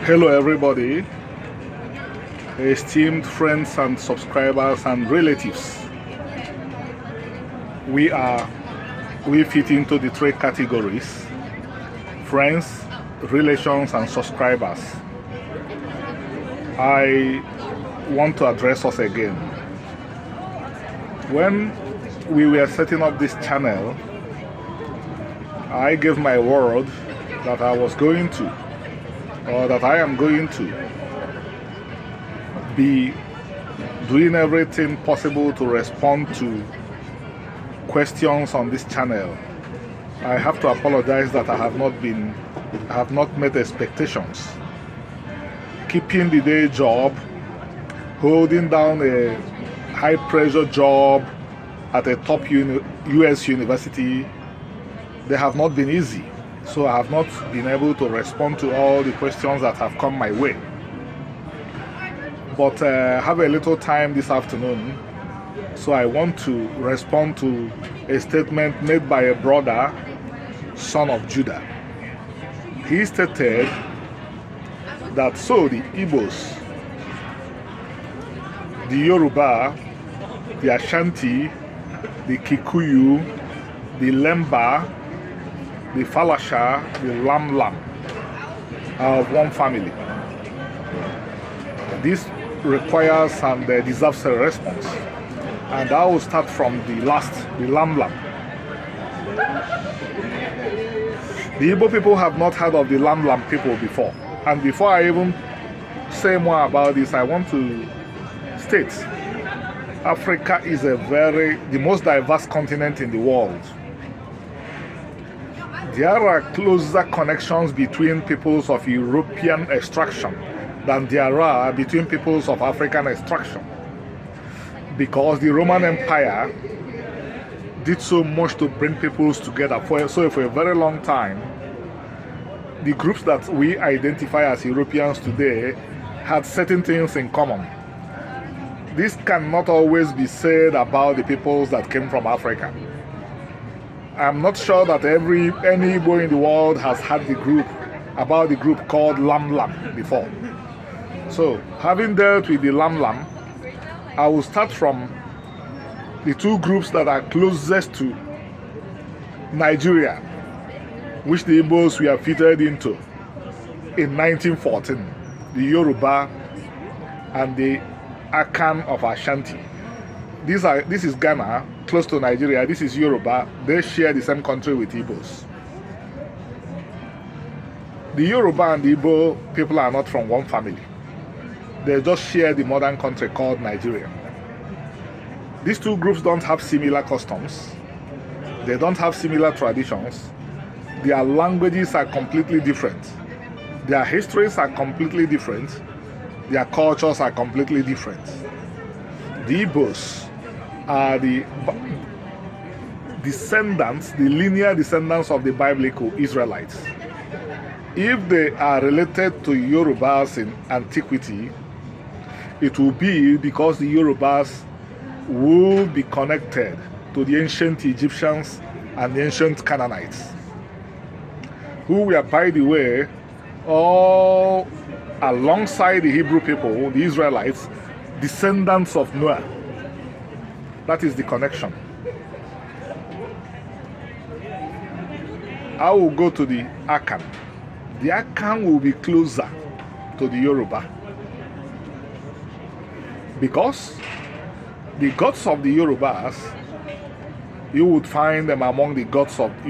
Hello, everybody, esteemed friends and subscribers and relatives. We fit into the three categories: friends, relations, and subscribers. I want to address us again. When we were setting up this channel, I gave my word that I was going to, or that I am going to, be doing everything possible to respond to questions on this channel. I have to apologize that I have not met expectations. Keeping the day job, holding down a high pressure job at a top US university, they have not been easy. So I have not been able to respond to all the questions that have come my way. But I have a little time this afternoon, so I want to respond to a statement made by a brother, son of Judah. He stated that so the Igbos, the Yoruba, the Ashanti, the Kikuyu, the Lemba, the Falasha, the Lamlam are of one family. This requires and deserves a response. And I will start from the last, the Lamlam. The Igbo people have not heard of the Lamlam people before. And before I even say more about this, I want to state Africa is the most diverse continent in the world. There are closer connections between peoples of European extraction than there are between peoples of African extraction, because the Roman Empire did so much to bring peoples together. So for a very long time, the groups that we identify as Europeans today had certain things in common. This cannot always be said about the peoples that came from Africa. I'm not sure that any Igbo in the world has had the group called Lamlam before. So, having dealt with the Lamlam, I will start from the two groups that are closest to Nigeria, which the Igbos were fitted into in 1914, the Yoruba and the Akan of Ashanti. This is Ghana, close to Nigeria. This is Yoruba. They share the same country with Igbos. The Yoruba and the Igbo people are not from one family. They just share the modern country called Nigeria. These two groups don't have similar customs. They don't have similar traditions. Their languages are completely different. Their histories are completely different. Their cultures are completely different. The Igbos are the linear descendants of the biblical Israelites. If they are related to Yorubas in antiquity, it will be because the Yorubas will be connected to the ancient Egyptians and the ancient Canaanites, who were, by the way, all alongside the Hebrew people, the Israelites, descendants of Noah. That is the connection. I will go to the Akan. The Akan will be closer to the Yoruba, because the gods of the Yorubas, you will find the gods of the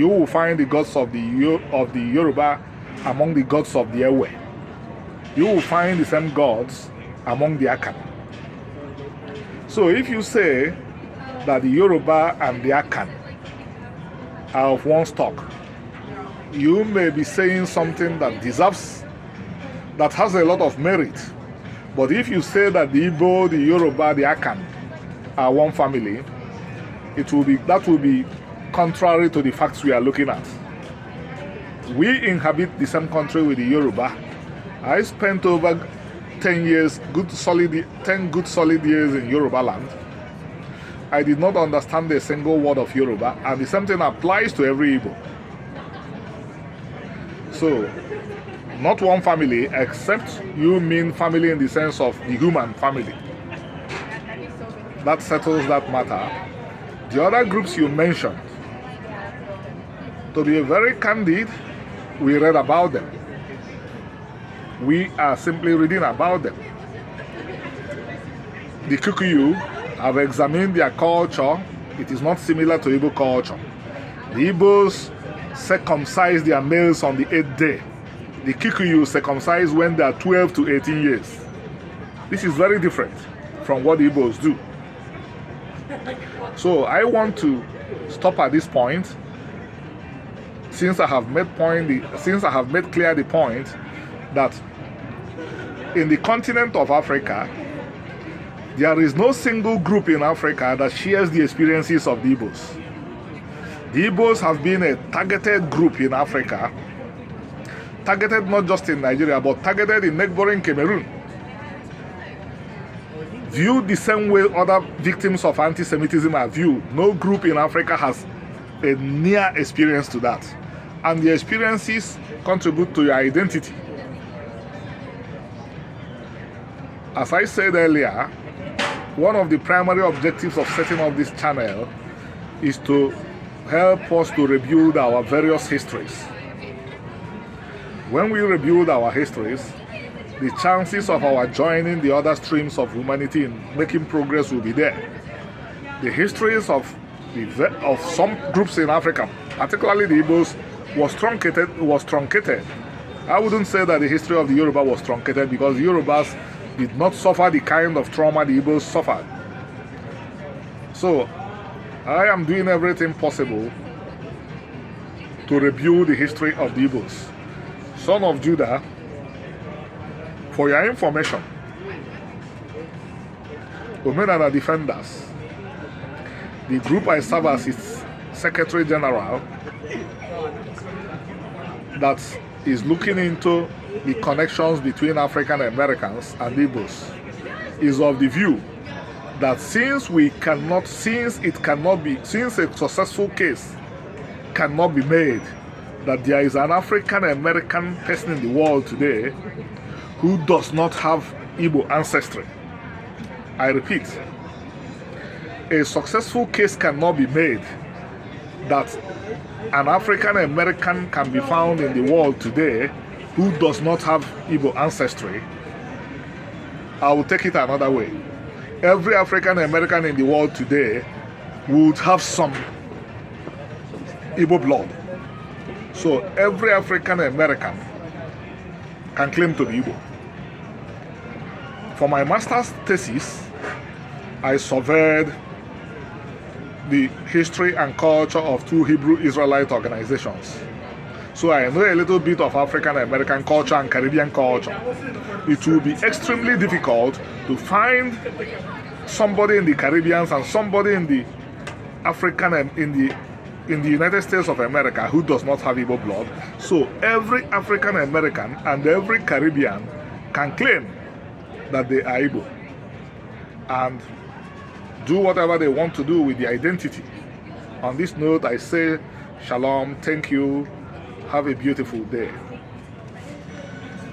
Yoruba among the gods of the Ewe. You will find the same gods among the Akan. So if you say that the Yoruba and the Akan are of one stock, you may be saying something that has a lot of merit. But if you say that the Igbo, the Yoruba, the Akan are one family, that will be contrary to the facts we are looking at. We inhabit the same country with the Yoruba. I spent over 10 good solid years in Yoruba land. I did not understand a single word of Yoruba, and the same thing applies to every Igbo. So Not one family, except you mean family in the sense of the human family. That settles that matter. The other groups you mentioned, to be very candid, we read about them. We are simply reading about them. The Kikuyu have examined their culture. It is not similar to Igbo culture. The Igbos circumcise their males on the 8th day. The Kikuyu circumcise when they are 12 to 18 years. This is very different from what the Igbos do. So I want to stop at this point, since I have made clear the point that in the continent of Africa, there is no single group in Africa that shares the experiences of the Igbos. The Igbos have been a targeted group in Africa, targeted not just in Nigeria, but targeted in neighboring Cameroon. Viewed the same way other victims of anti-Semitism are viewed, no group in Africa has a near experience to that. And the experiences contribute to your identity. As I said earlier, one of the primary objectives of setting up this channel is to help us to rebuild our various histories. When we rebuild our histories, the chances of our joining the other streams of humanity in making progress will be there. The histories of some groups in Africa, particularly the Igbos, was truncated. I wouldn't say that the history of the Yoruba was truncated, because the Yorubas did not suffer the kind of trauma the Igbos suffered. So I am doing everything possible to rebuild the history of the Igbos. Son of Judah, for your information, Omenala Defenders, the group I serve as its Secretary General, that is looking into the connections between African Americans and Igbos, is of the view that since a successful case cannot be made that there is an African American person in the world today who does not have Igbo ancestry. I repeat, a successful case cannot be made that an African American can be found in the world today who does not have Igbo ancestry. I will take it another way. Every African American in the world today would have some Igbo blood. So every African American can claim to be Igbo. For my master's thesis, I surveyed the history and culture of two Hebrew Israelite organizations. So I know a little bit of African American culture and Caribbean culture. It will be extremely difficult to find somebody in the Caribbean and somebody in the African and in the United States of America who does not have Igbo blood. So every African American and every Caribbean can claim that they are Igbo and do whatever they want to do with the identity. On this note, I say shalom, thank you, have a beautiful day.